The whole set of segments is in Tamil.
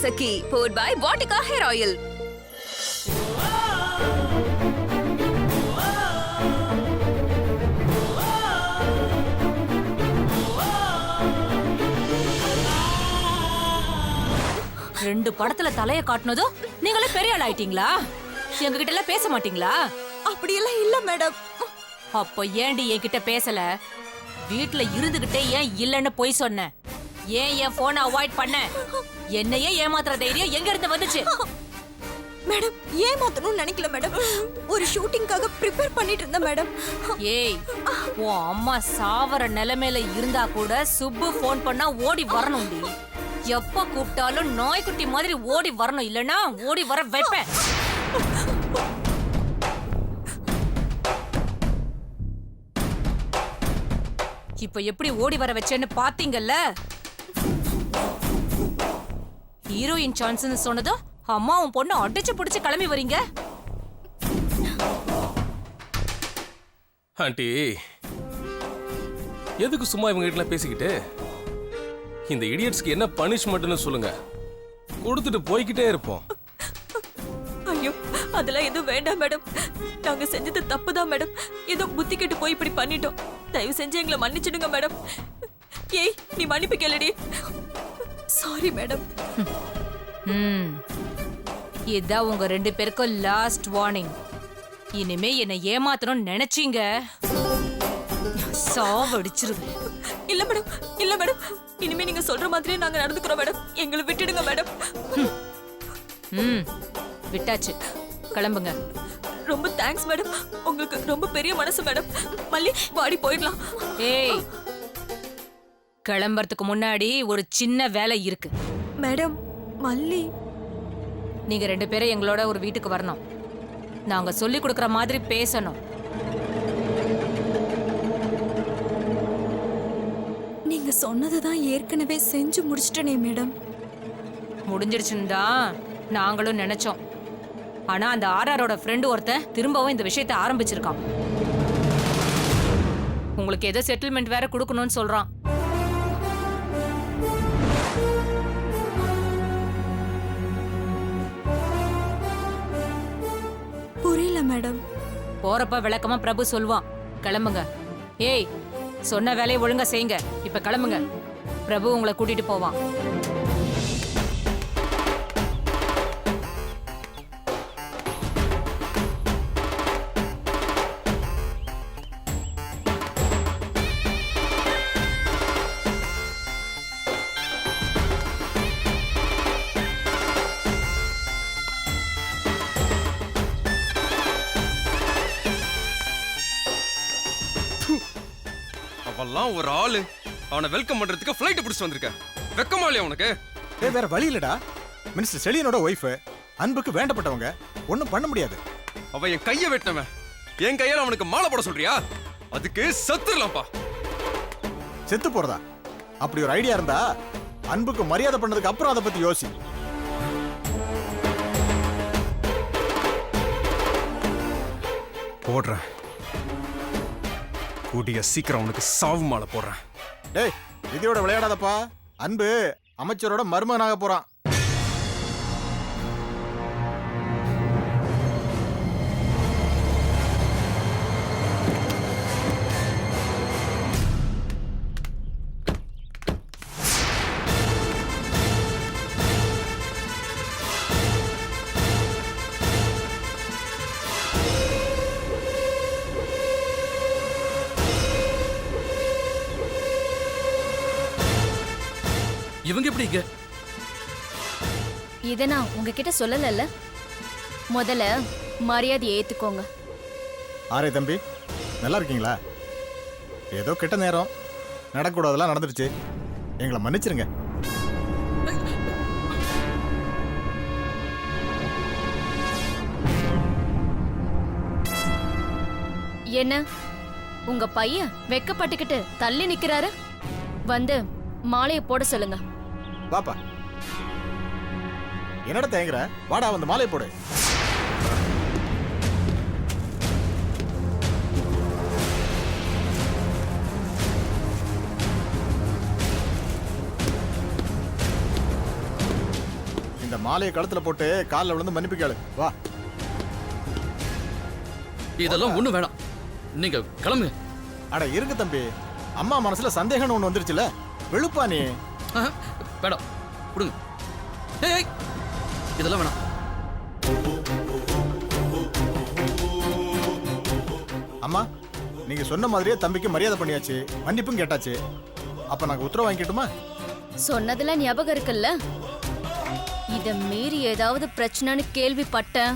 Saki, poured by Vatika Hair Oil. ரெண்டு படத்துல தலைய காட்டுனதும் நீங்களே பெரிய ஆள் ஆயிட்டீங்களா? எங்க கிட்ட எல்லாம் பேச மாட்டீங்களா? அப்படியெல்லாம் இல்ல மேடம். அப்போ ஏண்டி என்கிட்ட பேசல? வீட்ல இருந்துகிட்டே ஏன் இல்லன்னு போய் சொன்ன? ஏன் என் போனை அவாய்ட் பண்ண? என்னையே ஏமாத்துற தைரியம் எங்க இருந்து வந்துச்சு? மேடம், ஏமாத்தணும்னு நினைக்கல மேடம். ஒரு ஷூட்டிங்காக ப்ரிப்பேர் பண்ணிட்டு இருந்தேன் மேடம். ஏய், உன் அம்மா சாவற நிலைமையில இருந்தா கூட சுப்பு போன் பண்ணா ஓடி வரணும்டி. எப்ப கூப்பிட்டாலும் நாய்க்குட்டி மாதிரி ஓடி வரணும், இல்லனா ஓடி வர வைப்பேன். இப்ப எப்படி ஓடி வர வச்சேன்னு பாத்தீங்கல்ல? ஹீரோயின் சான்ஸ்னு சொன்னதும் அம்மாவும் பொண்ணு அடிச்சு புடிச்சு கிளம்பி வரீங்க. ஆண்டி, எதுக்கு சும்மா இவங்க கிட்ட பேசிக்கிட்டு? இந்த இடியட்ஸ்க்கு என்ன பனிஷ்மெண்ட்னு சொல்லுங்க, கொடுத்துட்டு போய்கிட்டே இருப்போம். ஐயோ, அதெல்லாம் எதுவும் வேண்டாம் மேடம். நாங்க செஞ்சது தப்புதான் மேடம். ஏதோ புத்தி கெட்டு போய் இப்படி பண்ணிட்டோம். தயவு செஞ்சு எங்களை மன்னிச்சிடுங்க மேடம். ஏய், நீ மன்னிப்பு கேளுடி. Sorry madam. இதான் உங்க ரெண்டு பேருக்கும் லாஸ்ட் வார்னிங். இனிமே என்னை ஏமாத்தணும்னு நினைச்சீங்க, சாவடிச்சிருவேன். இல்ல மேடம், இல்ல மேடம். இனிமே நீங்க சொல்ற மாதிரியே நாங்க நடந்துக்கிறோம் மேடம். எங்களை விட்டுடுங்க மேடம். விட்டாச்சு, கிளம்புங்க. ரொம்ப தேங்க்ஸ் மேடம். உங்களுக்கு ரொம்ப பெரிய மனசு மேடம். மல்லி, வாடி போயிடலாம். ஏய், கிளம்புறதுக்கு முன்னாடி ஒரு சின்ன வேலை இருக்கு. மேடம், மல்லி, நீங்க ரெண்டு பேரும் எங்களோட ஒரு வீட்டுக்கு வரணும். நாங்க சொல்லி கொடுக்கற மாதிரி பேசணும். நீங்க சொன்னதுதான் ஏற்கனவே செஞ்சு முடிச்சிட்டனே மேடம். முடிஞ்சிருச்சுன்னு தான் நாங்களும் நினைச்சோம். ஆனா அந்த ஆர்ஆரோட ஃப்ரெண்டு ஒருத்தன் திரும்பவும் இந்த விஷயத்தை ஆரம்பிச்சிருக்கான். உங்களுக்கு ஏதோ செட்டில்மெண்ட் வேற கொடுக்கணும்னு சொல்றான். புரியல மேடம். போறப்ப விளக்கமா பிரபு சொல்வான். கிளம்புங்க. ஏய், சொன்ன வேலையை ஒழுங்கா செய்யுங்க. இப்ப கிளம்புங்க. பிரபு உங்களை கூட்டிட்டு போவான். அவெல்லாம் ஒரு ஆளு. அவனை வெல்கம் பண்றதுக்கு ஃளைட் பிடிச்சு வந்திருக்க. வெக்கமா இல்லையா உனக்கு? வேற வழி இல்லடா. மினிஸ்டர் செலியனோட ஒய்ஃப், அன்புக்கு வேண்டப்பட்டவங்க. ஒண்ணும் பண்ண முடியாது. அவ என் கைய வெட்டினவன். என் கையால அவனுக்கு மாலை போட சொல்றியா? அதுக்கு செத்துறலாம்ப்பா. செத்து போறதா? அப்படி ஒரு ஐடியா இருந்தா அன்புக்கு மரியாதை பண்ணதுக்கு அப்புறம் அதை பத்தி யோசி. போடுறேன். கூடிய சீக்கிரம் உனக்கு சாவு மாலை போடுறேன். டேய், விதியோட விளையாடாதப்பா. அன்பு அமைச்சரோட மருமகனாக போறான். இவங்க எப்படி இங்க? இத நான் உங்ககிட்ட சொல்லலல்ல. முதல்ல மரியாதையை ஏத்துக்கோங்க. ஆரே தம்பி, நல்லா இருக்கீங்களா? ஏதோ கெட்ட நேரம், நடக்கூடாதெல்லாம் நடந்துருச்சு. எங்களை மன்னிச்சிருங்க. என்ன உங்க பையன் வெக்கப்பட்டுக்கிட்டு தள்ளி நிக்கிறாரு? வந்து மாலையை போட சொல்லுங்க. பாப்பா, என்னடா தேங்குற? வாடா, வந்து மாலை போடு. மாலையை கழுத்துல போட்டு காலில் விழுந்து மன்னிப்பு கேளு வா. இதெல்லாம் ஒண்ணு வேணாம், நீங்க கிளம்புங்க. அட இருக்கு தம்பி, அம்மா மனசுல சந்தேகம்னு ஒண்ணு வந்துருச்சுல, வெளுப்பா நீ. ஆஹா, வேணாம், விடுங்க. ஏய், ஏய், இதெல்லாம் வேணாம். அம்மா நீங்க சொன்ன மாதிரியே தம்பிக்கு மரியாதை பண்ணியாச்சு, மன்னிப்பும் கேட்டாச்சு. அப்ப நாங்க உத்தரவு வாங்கிட்டுமா? சொன்னதுல ஞாபகம் இருக்குல்ல, இத மீறி ஏதாவது பிரச்சனைன்னு கேள்விப்பட்டேன்,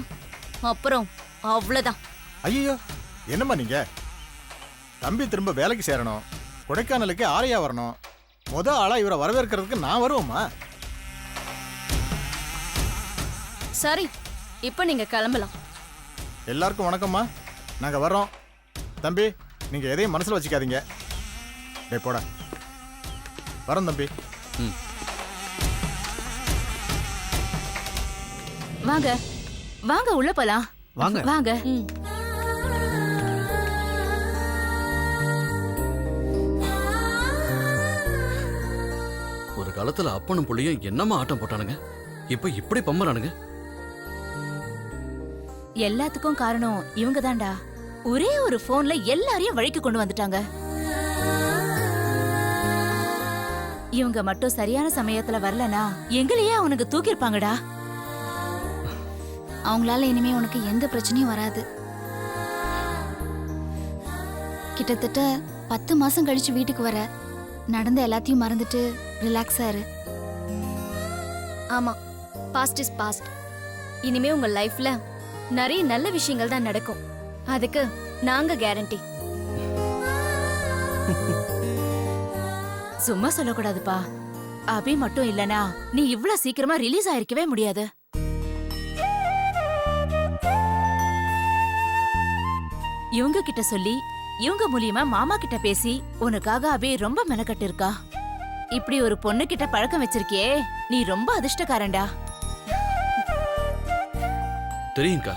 அப்புறம் அவ்வளவுதான். ஐயோ என்னம்மா நீங்க? தம்பி திரும்ப வேலைக்கு சேரணும், கொடைக்கானலுக்கு ஆரையா வரணும். ஆளா இவரை வரவேற்கிறதுக்கு நான் வருவோம்மா. சரி, இப்ப நீங்க கிளம்பலாம். எல்லாருக்கும் வணக்கம்மா, நாங்க வர்றோம். தம்பி நீங்க எதையும் மனசுல வச்சுக்காதீங்க. டேய் போடா, வரோம் தம்பி. வாங்க வாங்க, உள்ள போலாம். வாங்க வாங்க. ஒரு காலத்துல அப்பனும் புள்ளியும் என்னமா ஆட்டம் போட்டானுங்க, இப்ப இப்படி பம்பறானுங்க. எல்லாத்துக்கும் காரணம் இவங்க தான்டா. ஒரே ஒரு போன்ல எல்லாரையும் வழிக்கு கொண்டு வந்துட்டாங்க. இவங்க மட்டும் சரியான சமயத்துல வரலனா எங்களையே அவனுக்கு தூக்கிருப்பாங்கடா. அவங்களால இனிமே உனக்கு எந்த பிரச்சனையும் வராது. கிட்டத்தட்ட 10 மாசம் கழிச்சு வீட்டுக்கு வர, நடந்த எல்லாத்தையும் மறந்துட்டு ரிலாக்ஸா இரு. ஆமா, பாஸ்ட் இஸ் பாஸ்ட். இனிமே உங்க லைஃப்ல நிறைய நல்ல விஷயங்கள் தான் நடக்கும், அதுக்கு நாங்க கேரண்டி. சும்மா சொல்லக்கூடாதுப்பா. அபி மட்டும் இல்லனா நீ இவ்ளோ சீக்கிரமா ரிலீஸ் ஆயிருக்கவே முடியாது. இவங்க கிட்ட சொல்லி, இவங்க மூலியமா மாமா கிட்ட பேசி உனக்காக அபி ரொம்ப மெனக்கட்டு இருக்கா. இப்படி ஒரு பொண்ணு கிட்ட பழக்கம் வச்சிருக்கியே, நீ ரொம்ப அதிர்ஷ்டக்காரன்டா. தெரியுங்கா,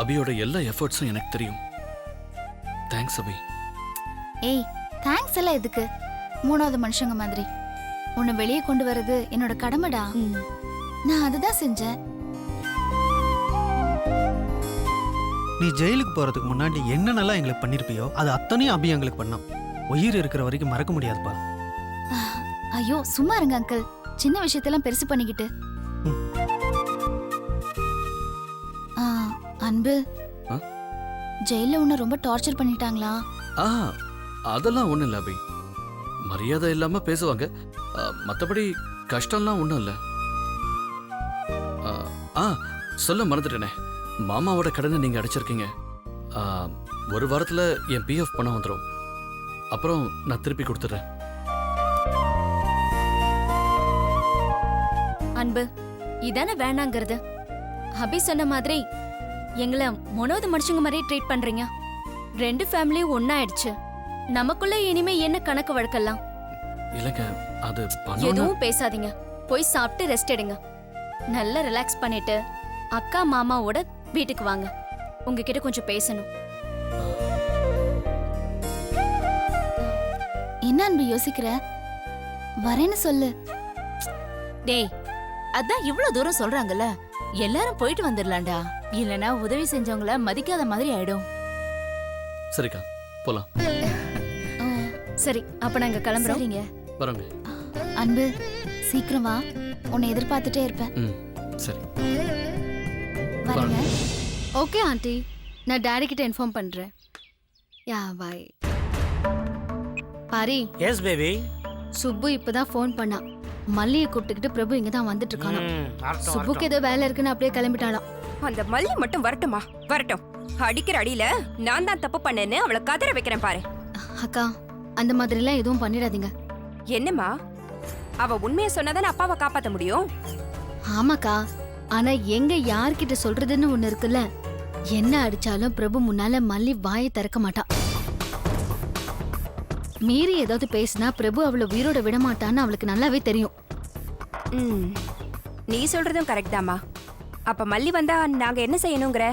அபியோட எல்லா எஃபர்ட்ஸும் எனக்கு தெரியும். தேங்க்ஸ் அபி. ஏய், தேங்க்ஸ் எல்லாம் எதுக்கு? 3வது மனுஷங்க மாதிரி உன்னை வெளியே கொண்டு வர்றது என்னோட கடமைடா. நான் அதுதான் செஞ்சேன். நீ ஜெயிலுக்கு போறதுக்கு முன்னாடி என்னென்னலாம் எங்களுக்கு பண்ணிருப்பியோ அது அத்தனையும் அபி எங்களுக்கு பண்ணோம். உயிர் இருக்கிற வரைக்கும் மறக்க முடியாதுப்பா. ஐயோ சும்மா இருங்க அங்கிள், சின்ன விஷயத்தெல்லாம் பெருசு பண்ணிக்கிட்டு. அன்பு, ஜெயில உன்னை ரொம்ப டார்ச்சர் பண்ணிட்டாங்களா? அதெல்லாம் ஒண்ணும் இல்ல அபி, மரியாதை இல்லாம பேசுவாங்க, மத்தபடி கஷ்டம்லாம் ஒண்ணும் இல்ல. சொல்ல மறந்துட்டேனே, மாமாவோட கடனை நீங்க அடைச்சிருக்கீங்க. ஒரு வாரத்துல என் பிஎஃப் பணம் வந்துடும், அப்புறம் நான் திருப்பி கொடுத்துறேன். அன்பு, இதானே வேணாங்கிறது. அபி சொன்ன மாதிரி எங்களை 3வது மனுஷங்க மாதிரி ட்ரீட் பண்றீங்க. 2 ஃபேமிலியும் ஒன்னாயிடுச்சு, நமக்குள்ள இனிமே என்ன கணக்கு வழக்கலாம்? இல்லங்க, அது பண்ணணும். எதுவும் பேசாதீங்க, போய் சாப்பிட்டு ரெஸ்ட் எடுங்க. நல்லா ரிலாக்ஸ் பண்ணிட்டு அக்கா மாமாவோட வீட்டுக்கு வாங்க, உங்ககிட்ட கொஞ்சம் பேசணும். என்ன அன்பு யோசிக்கிற? வரேன்னு சொல்லு. டேய், அதான் இவ்ளோ தூரம் சொல்றாங்கல்ல, எல்லாரும் போயிட்டு வந்துடலாம்டா. இல்லனா உதவி செஞ்சவங்கள மதிக்காத மாதிரி ஆயிடும். சரிக்கா, போலாம். சரி, அப்ப நாங்க கிளம்புறோம். சரிங்க, வரோங்க. அன்பு, சீக்கிரம் வா, உன்னை எதிர்பார்த்துட்டே இருப்பேன். சரி, வரேங்க. ஓகே ஆண்டி, நான் டாடி கிட்ட இன்ஃபார்ம் பண்றேன். Ya bye. Paari. Yes baby. Subbu இப்பதான் ஃபோன் பண்ணா, மல்லியை கூப்பிட்டுக்கிட்டு பிரபு இங்க தான் வந்துட்டு இருக்கானா. சுப்புக்கு ஏதோ வேலை இருக்குன்னு அப்படியே கிளம்பிட்டாளாம். அந்த மல்லி மட்டும் வரட்டுமா? வரட்டும். அடிக்கிற அடியில நான் தான் தப்பு பண்ணேன்னு அவளை கதற வைக்கிறேன் பாரு. அக்கா, அந்த மாதிரி எல்லாம் எதுவும் பண்ணிடாதீங்க. என்னம்மா, அவ உண்மையை சொன்னாதானே அப்பாவை காப்பாத்த முடியும். ஆமாக்கா, ஆனா எங்க யார்கிட்ட சொல்றதுன்னு ஒண்ணு இருக்குல்ல. என்ன அடிச்சாலும் பிரபு முன்னால மல்லி வாயை திறக்க மாட்டா. மீறி ஏதாவது பேசினா பிரபு அவளை உயிரோட விட மாட்டான்னு அவளுக்கு நல்லாவே தெரியும். நீ சொல்றதும் கரெக்ட் தாமா. அப்ப மல்லி வந்தா நாங்க என்ன செய்யணுங்கிற?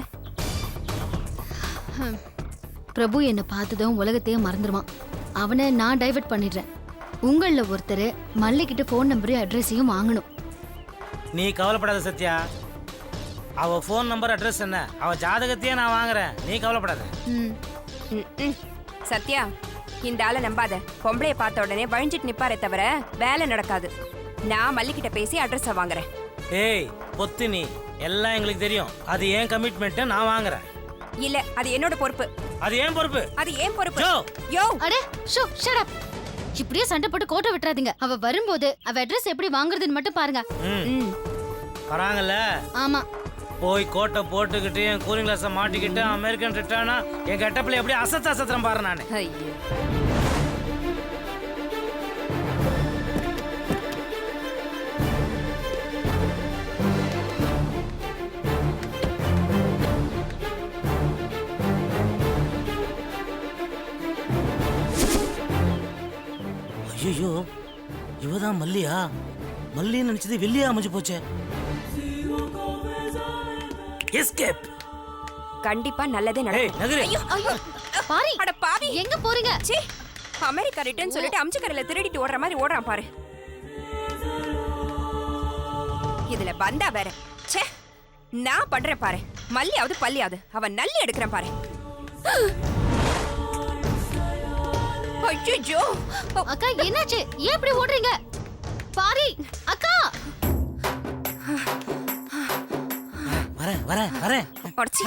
பிரபு என்னை பார்த்ததும் உலகத்தையே மறந்துடுவான். அவனை நான் டைவர்ட் பண்ணிடுறேன். உங்கள ஒருத்தர் மல்லிக்கிட்ட ஃபோன் நம்பரையும் அட்ரஸையும் வாங்கணும். நீ கவலைப்படாத சத்யா. அவ ஃபோன் நம்பர் அட்ரஸ் என்ன, அவ ஜாதகத்தையே நான் வாங்குறேன், நீ கவலைப்படாத. சத்யா, இந்த ஆளை நம்பாத. பொம்பளைய பார்த்த உடனே வழிஞ்சிட்டு நிப்பாரே தவிர வேலை நடக்காது. நான் மல்லிகிட்ட பேசி அட்ரஸ வாங்குறேன். ஏய் பொத்து, நீ எல்லாம் எங்களுக்கு தெரியும். அது ஏன் கமிட்மெண்ட், நான் வாங்குறேன். இல்ல, அது என்னோட பொறுப்பு. அது ஏன் பொறுப்பு? அது ஏன் பொறுப்பு? ஜோ. யோ, அடே ஷோ ஷட் அப். இப்படியே சண்டை போட்டு கோட்டை விட்டுறாதீங்க. அவ வரும்போது அவ அட்ரஸ் எப்படி வாங்குறதுன்னு மட்டும் பாருங்க. வராங்கல்ல? ஆமா. போய் கோட்டை போட்டுக்கிட்டு என் கூலிங் கிளாஸை மாட்டிக்கிட்டு அமெரிக்கன் ரிட்டர்னா என் கெட்டப்பில் எப்படி அசத்திரம் பாரு நான். ஐயோ, ஐயோ, இவதான் மல்லியா? மல்லின்னு நினைச்சது வெள்ளியா அமைஞ்சு போச்சே. எஸ்கேப். கண்டிப்பா நல்லதே ஏய், நடக்கும். நகரு. ஐயோ, ஐயோ. பாரி, அட பாவி, எங்க போறீங்க? ச்சீ, அமெரிக்கா ரிட்டர்ன் சொல்லிட்டு அம்சக்கரையில திருடிட்டு ஓடுற மாதிரி ஓடுறான் பாரு. இதுல பந்தா வேற. ச்சே, நான் பண்றேன் பாரு. மல்லியாவது பள்ளியாவது அவன் நல்லி எடுக்கிறேன் பாரு. ஐயோ, அக்கா என்னாச்சு? ஏன் இப்படி ஓடுறீங்க? பாரி அக்கா. வரேன். அடச்சி.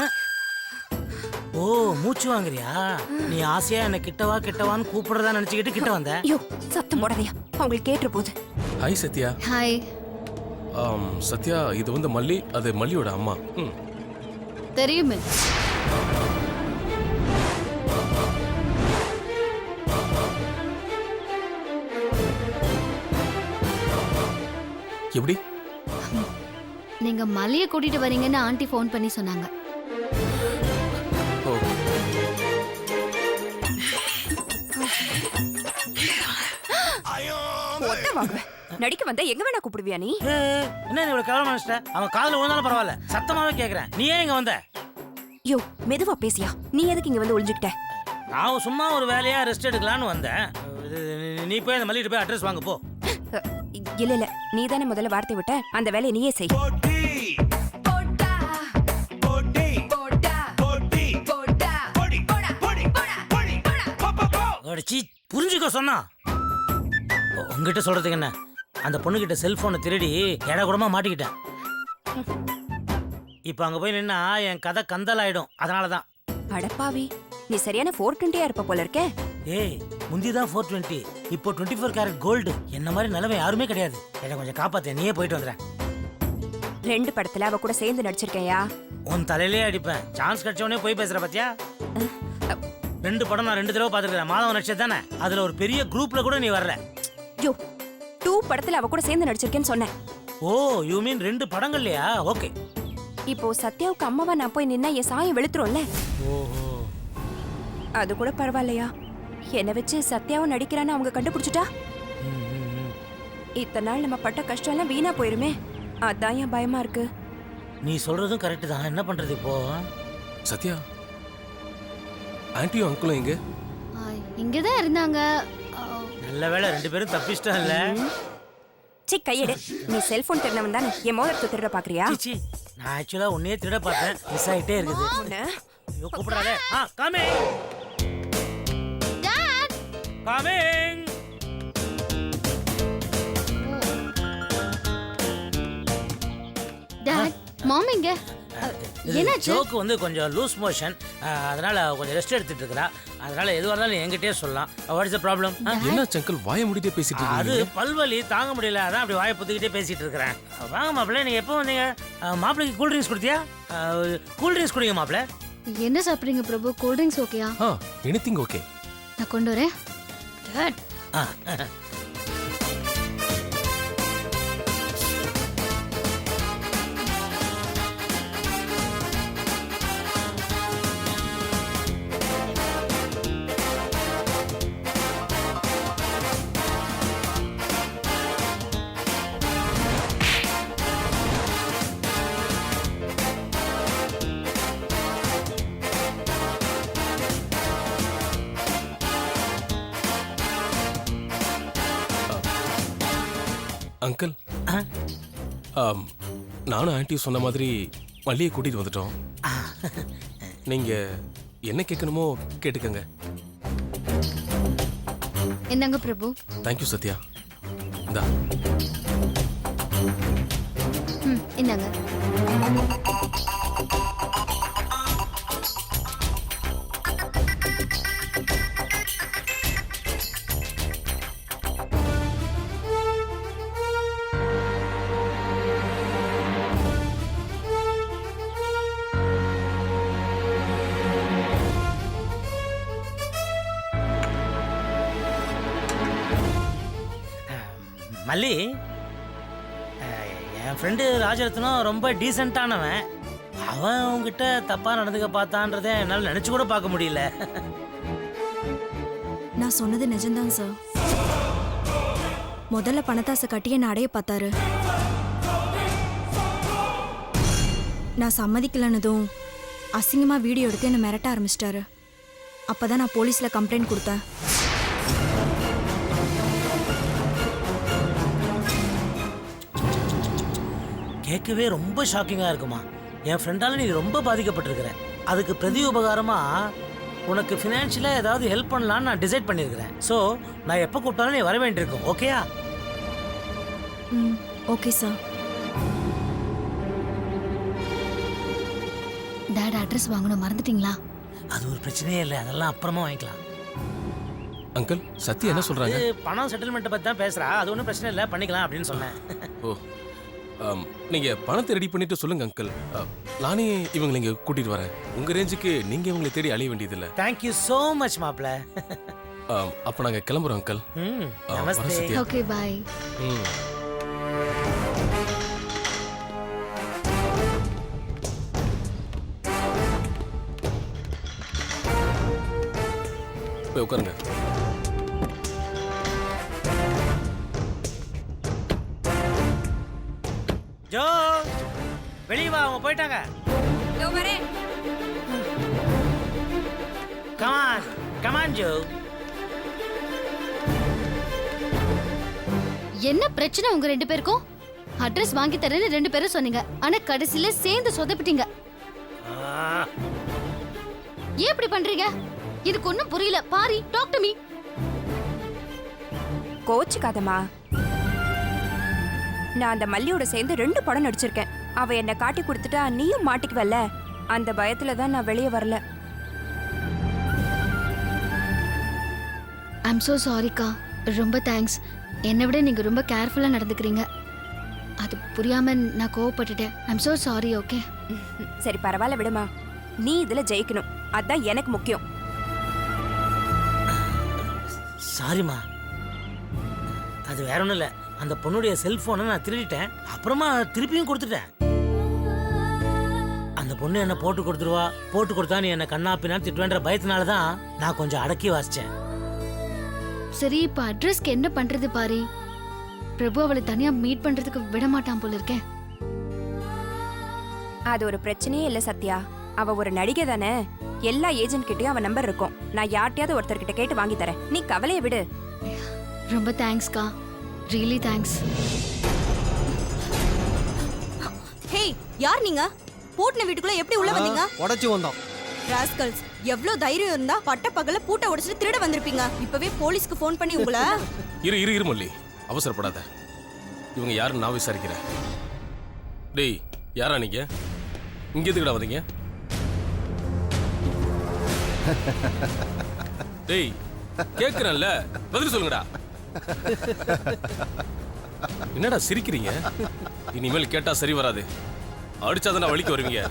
ஓ, மூச்சு வாங்குறியா? நீ ஆசையா என்ன கிட்டவான்னு கூப்பிடுறதா நினைச்சுக்கிட்டு கிட்ட வந்த. ஐயோ, சத்தம் போடாதயா, அவங்களுக்கு கேட்டுற போகுது. ஹாய் சத்யா. ஹாய். சத்யா, இது வந்து மல்லி, அது மல்லியோட அம்மா. தெரியுமே. எப்படி? நீங்க மல்லிய கூட்டிட்டு வரீங்கன்னு ஆண்டி ஃபோன் பண்ணி சொன்னாங்க. ஓ. ஒத்த வாங்குவேன். நடிக்க வந்தா எங்க வேணா கூப்பிடுவியா நீ? என்ன நீ இவ்வளவு கேவலமா நினைச்சிட்ட? அவன் காதுல விழுந்தாலும் பரவாயில்ல, சத்தமாவே கேக்குறேன். நீ ஏன் இங்க வந்த? யோ, மெதுவா பேசியா. நீ எதுக்கு இங்க வந்து ஒளிஞ்சுக்கிட்ட? நான் சும்மா ஒரு வேலையா ரெஸ்ட் எடுக்கலான்னு வந்தேன். நீ போய் அந்த மல்லிகிட்ட போய் அட்ரஸ் வாங்க போ. இல்ல, நீ தானே முதல்ல வார்த்தை விட்ட. அந்த வேலையை நீயே செய். புரிஞ்சுக்க சொன்னா. உங்ககிட்ட சொல்றதுக்கு என்ன, அந்த பொண்ணுகிட்ட செல்போனை திருடி எடை கூடமா மாட்டிக்கிட்டேன். இப்ப அங்க போய் நின்னா என் கதை கந்தல் ஆயிடும். அதனாலதான். அடப்பாவி, நீ சரியான 420 இருப்ப போல இருக்கே. ஏய், முந்திதான் 420, இப்போ 24 கேரட் கோல்டு. என்ன மாதிரி நிலைமை யாருமே கிடையாது. என்னை கொஞ்சம் காப்பாத்த, நீயே போயிட்டு வந்துடுறேன். 2 படத்துல அவ கூட சேர்ந்து நடிச்சிருக்கையா? உன் தலையிலே அடிப்பேன். சான்ஸ் கிடைச்சவனே போய் பேசுற பாத்தியா? 2 படம் நான் 2 தடவை பார்த்துருக்கேன். மாதவன் நடிச்சது தானே? அதுல ஒரு பெரிய குரூப்ல கூட நீ வரல. யோ, 2 படத்துல அவ கூட சேர்ந்து நடிச்சிருக்கேன்னு சொன்னேன். ஓ, யூ மீன் 2 படங்கள்லையா? ஓகே. இப்போ சத்யாவுக்கு அம்மாவா நான் போய் நின்னா என் சாயம் வெளுத்துரும்ல. ஓஹோ, அது கூட பரவாயில்லையா? என்னை வச்சு சத்யாவும் நடிக்கிறான்னு அவங்க கண்டுபிடிச்சிட்டா இத்தனை நாள் நம்ம பட்ட கஷ்டம் எல்லாம் வீணா போயிருமே. அதான் என் பயமா இருக்கு. நீ சொல்றதும் கரெக்ட் தான். என்ன பண்றது இப்போ? சத்யா, ஆன்ட்டியும் அங்கிளும் எங்க? இங்கதான் இருந்தாங்க. நல்ல வேளை 2 பேரும் தப்பிச்சிட்டோம் இல்ல? சி, கையெடு. நீ செல்போன் திருடவன் தானே என் மோதிரத்தை திருட பாக்குறியா? சீ, நான் ஆக்சுவலா உன்னையே திருட பார்த்தேன். மிஸ் ஆயிட்டே இருக்குது. ஐயோ, கூப்பிடாதே. Coming dad. Coming. Dad, mom எங்க? என்னாச்சு? ஜோக்கு வந்து கொஞ்சம் லூஸ் மோஷன், அதனால கொஞ்சம் ரெஸ்ட் எடுத்துட்டு இருக்கா. அதனால எதுவாக இருந்தாலும் என்கிட்டயே சொல்லலாம். What is the problem? என்ன அங்கிள் வாயை மூடிட்டே பேசிட்டு அது இருக்கீங்க? பல்வலி தாங்க முடியல, அதான் அப்படி வாயை புத்திக்கிட்டே பேசிட்டு இருக்கிறேன். வாங்க மாப்பிள்ள, நீங்க எப்போ வந்தீங்க? மாப்பிள்ளைக்கு கூல் ட்ரிங்க்ஸ் கொடுத்தியா? கூல் ட்ரிங்க்ஸ் குடிங்க மாப்பிள்ள. என்ன சாப்பிடுறீங்க பிரபு? கூல் ட்ரிங்க்ஸ் ஓகேயா? Anything okay. நான் கொண்டு வரேன். டாட். அங்கிள், நானும் ஆன்ட்டி சொன்ன மாதிரி மல்லியை கூட்டிட்டு வந்துட்டோம். நீங்க என்ன கேட்கணுமோ கேட்டுக்கங்க. என்னங்க பிரபு? தேங்க்யூ சத்யா. இந்தா. என்னங்க? மல்லி, என் ஃப்ரெண்டு ராஜரத்னம் ரொம்ப டீசெண்டானவன். அவன் உங்ககிட்ட தப்பா நடந்துக்க பார்த்தான்றதை என்னால் நினைச்சு கூட பார்க்க முடியல. நான் சொன்னது நிஜம்தான் சார். முதல்ல பணத்தாசை கட்டி என்ன அடைய பார்த்தாரு. நான் சம்மதிக்கலன்னதும் அசிங்கமா வீடியோ எடுத்து என்ன மிரட்ட ஆரம்பிச்சிட்டாரு. அப்பதான் நான் போலீஸ்ல கம்ப்ளைண்ட் கொடுத்தேன். கேட்கவே ரொம்ப ஷாக்கிங்காக இருக்குமா. என் ஃப்ரெண்டால நீ ரொம்ப பாதிக்கப்பட்டிருக்கிற. அதுக்கு பிரதி உபகாரமா உனக்கு ஃபினான்ஷியலாக ஏதாவது ஹெல்ப் பண்ணலான்னு நான் டிசைட் பண்ணியிருக்கிறேன். ஸோ நான் எப்போ கூப்பிட்டாலும் நீ வர வேண்டியிருக்கும். ஓகேயா? Okay sir. டாட் அட்ரஸ் வாங்கணும் மறந்துட்டீங்களா? அது ஒரு பிரச்சனையே இல்லை, அதெல்லாம் அப்புறமா வாங்கிக்கலாம். அங்கிள் சத்யா என்ன சொல்றாங்க? பணம் செட்டில்மெண்ட்டை பற்றி தான் பேசுகிறா. அது ஒன்றும் பிரச்சனை இல்லை, பண்ணிக்கலாம் அப்படின்னு சொன்னேன். ஓ, நீங்க பணத்தை ரெடி பண்ணிட்டு சொல்லுங்க அங்கிள். நானே இவங்களை இங்க கூட்டிட்டு வரேன். உங்க ரேஞ்சுக்கு நீங்க இவங்களை தேடி அலைய வேண்டியதில்லை. தேங்க்யூ ஸோ மச் மாப்ள. அப்ப நாங்க கிளம்புறோம் அங்கிள். நமஸ்தே. Okay bye. போய் உட்காருங்க. ஜோ, வெளியே வா, அவங்க போயிட்டாங்க. Come on come on Joe. என்ன பிரச்சனை உங்க ரெண்டு பேருக்கும்? அட்ரஸ் வாங்கி தரேன்னு ரெண்டு பேரும் சொன்னீங்க, ஆனா கடைசியில சேர்ந்து சொதப்பிட்டீங்க. ஏன் இப்படி பண்றீங்க? இதுக்கு ஒன்னும் புரியல. Paari, talk to me. கோச்சுக்காதம்மா. நான் அந்த மல்லியோட சேர்ந்து 2 படம் நடிச்சிருக்கேன். அவ என்ன காட்டி கொடுத்துட்டா நீயும் மாட்டிக்குவல்ல, அந்த பயத்துல தான் நான் வெளியே வரல. ஐம் சோ சாரிக்கா. ரொம்ப தேங்க்ஸ். என்னை விட நீங்க ரொம்ப கேர்ஃபுல்லா நடந்துக்கிறீங்க. அது புரியாம நான் கோவப்பட்டுட்டேன். I'm so sorry. ஓகே, சரி பரவாயில்ல விடுமா. நீ இதுல ஜெயிக்கணும், அதான் எனக்கு முக்கியம். சாரிம்மா. அது வேற ஒன்றும் இல்லை, அந்த பொண்ணுடைய செல்போனை நான் திருடிட்டேன். அப்புறமா திருப்பியும் கொடுத்துட்டேன். அந்த பொண்ணு என்ன போட்டு கொடுத்தா நீ என்ன கண்ணாப்பினா திட்டுவேன்ற பயத்தினால தான் நான் கொஞ்சம் அடக்கி வாசிச்சேன். சரி, இப்ப அட்ரஸ்க்கு என்ன பண்றது பாரி? பிரபு அவளை தனியா மீட் பண்றதுக்கு விட மாட்டான் போல இருக்கேன். அது ஒரு பிரச்சனையே இல்ல சத்யா. அவ ஒரு நடிகை தானே. எல்லா ஏஜென்ட் கிட்டயும் அவ நம்பர் இருக்கும். நான் யார்ட்டையாவது ஒருத்தர்கிட்ட கேட்டு வாங்கி தரேன். நீ கவலையை விடு. ரொம்ப தேங்க்ஸ்க்கா. Really thanks. ஹே, யார் நீங்க? பூட்டின வீட்டுக்குள்ள எப்படி உள்ள வந்தீங்க? உடைச்சு வந்தோம். ராஸ்கல்ஸ், எவ்ளோ தைரியம் இருந்தா பட்ட பகல பூட்டை உடைச்சிட்டு திருட வந்திருப்பீங்க. இப்பவே போலீஸ்க்கு ஃபோன் பண்ணி உங்களை இரு மல்லி, அவசரப்படாத. இவங்க யாருன்னு நான் விசாரிக்கிறேன். டேய், யாரா நீங்க? இங்க எதுக்குடா வந்தீங்க? டேய், கேக்குறேன்ல, பதில் சொல்லுங்கடா. என்னடா சிரிக்கிறீங்க? இனிமேல் கேட்டா சரி வராது. அடிச்சாதான் வலிக்கு வருவீங்க.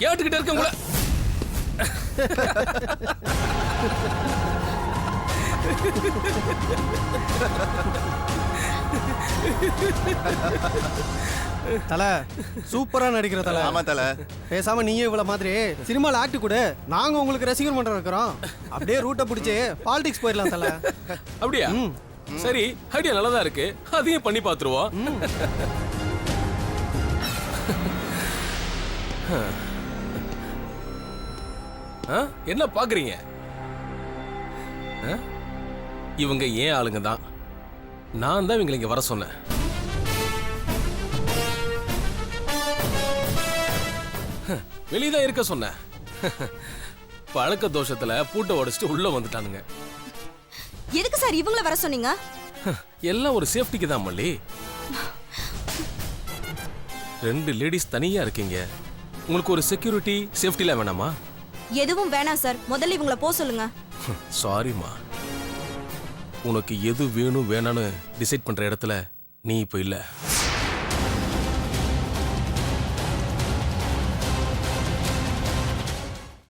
கேட்டுக்கிட்டே இருக்க உங்களை. தல சூப்பரா நடிக்கிற தல. ஆமா தல. பேசாம நீயே இவ்வளவு மாதிரி சினிமால ஆக்ட் கூட நாங்க உங்களுக்கு ரசிகர் மன்றம் இருக்கிறோம். அப்படியே ரூட்டை பிடிச்சி பாலிடிக்ஸ் போயிடலாம் தல. அப்படியா? சரி, ஐடியா நல்லதா இருக்கு. அதையும் பண்ணி பாத்துருவோம். என்ன பாக்குறீங்க? இவங்க ஏன் ஆளுங்க தான். நான் தான் இவங்களை இங்க வர சொன்னேன். வெளியே தான் இருக்க சொன்னேன். பழக்க தோஷத்துல பூட்டை உடைச்சிட்டு உள்ள வந்துட்டானுங்க. எதுக்கு சார் இவங்கள வர சொன்னீங்க? எல்லாம் ஒரு சேஃப்டிக்கு தான் மல்லி. 2 லேடிஸ் தனியா இருக்கீங்க, உங்களுக்கு ஒரு செக்யூரிட்டி சேஃப்டிலாம் வேணாமா? எதுவும் வேணாம் சார், முதல்ல இவங்கள போக சொல்லுங்க. சாரிம்மா, உனக்கு எது வேணும் வேணான்னு டிசைட் பண்ற இடத்துல நீ இப்போ இல்ல.